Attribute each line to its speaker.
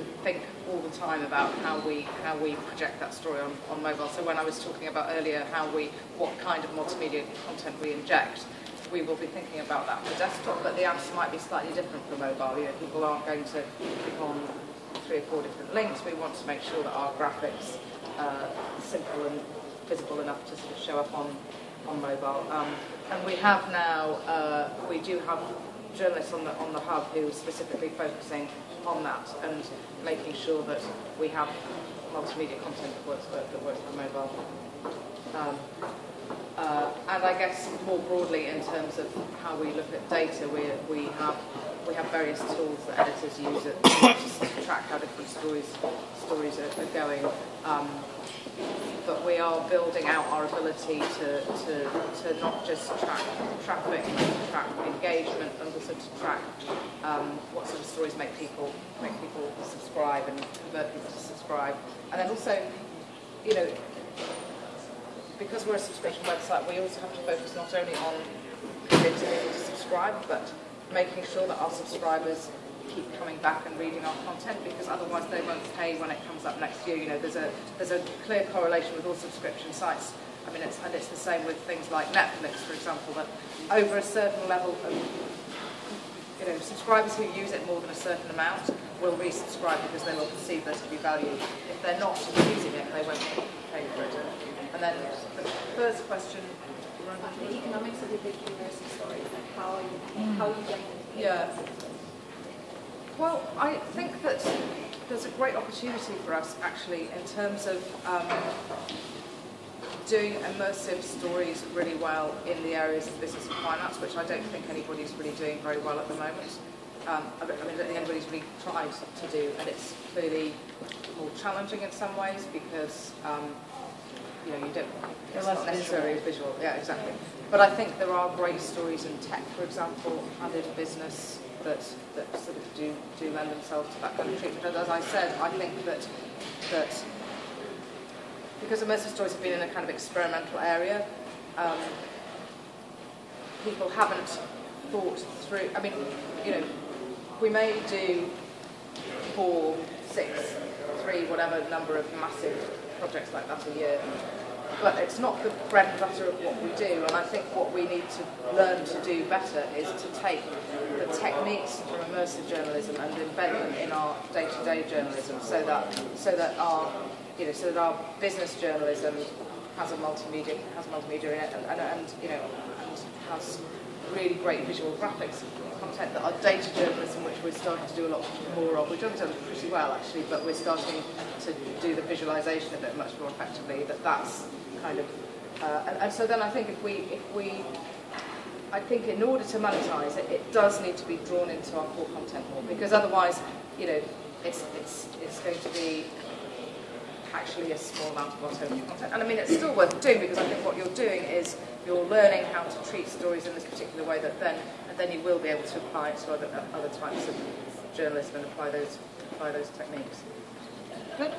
Speaker 1: to think all the time about how we project that story on mobile. So when I was talking about earlier what kind of multimedia content we inject, we will be thinking about that for desktop, but the answer might be slightly different for mobile. You know, people aren't going to click on 3 or 4 different links. We want to make sure that our graphics are simple and visible enough to sort of show up on mobile. And we have now, we do have journalists on the hub who are specifically focusing on that and making sure that we have multimedia content that works for mobile. And I guess more broadly in terms of how we look at data, we have various tools that editors use to track how different stories are going. But we are building out our ability to not just track traffic, but to track engagement, and also to track what sort of stories make people subscribe and convert people to subscribe. And then also, you know, because we're a subscription website, we also have to focus not only on convincing people to subscribe, but making sure that our subscribers keep coming back and reading our content, because otherwise they won't pay when it comes up next year. You know, there's a clear correlation with all subscription sites. I mean, it's the same with things like Netflix, for example, that over a certain level of, you know, subscribers who use it more than a certain amount will resubscribe because they will perceive there to be value. If they're not using it, they won't pay for it. And then the first question,
Speaker 2: the economics of the big immersive stories, like how you get them.
Speaker 1: Yeah. Well, I think that there's a great opportunity for us, actually, in terms of doing immersive stories really well in the areas of business and finance, which I don't think anybody's really doing very well at the moment. I mean, I don't think anybody's really tried to do, and it's clearly more challenging in some ways because you know, it's not necessarily visual. Yeah, exactly. But I think there are great stories in tech, for example, and in business that sort of do lend themselves to that kind of treatment. And as I said, I think that because immersive stories have been in a kind of experimental area, people haven't thought through. I mean, you know, we may do 4, 6, 3, whatever number of massive projects like that a year, but it's not the bread and butter of what we do. And I think what we need to learn to do better is to take the techniques from immersive journalism and embed them in our day-to-day journalism, so that our business journalism has multimedia in it, and you know, and has really great visual graphics content, that our data journalism, which we're starting to do a lot more of, we've done it pretty well actually, but we're starting to do the visualization of it much more effectively, that's kind of, and so then I think I think in order to monetize it, it does need to be drawn into our core content more, because otherwise, you know, it's going to be actually a small amount of our total content. And I mean, it's still worth doing, because I think what you're doing is you're learning how to treat stories in this particular way, that then you will be able to apply it to other types of journalism and apply those techniques. Good.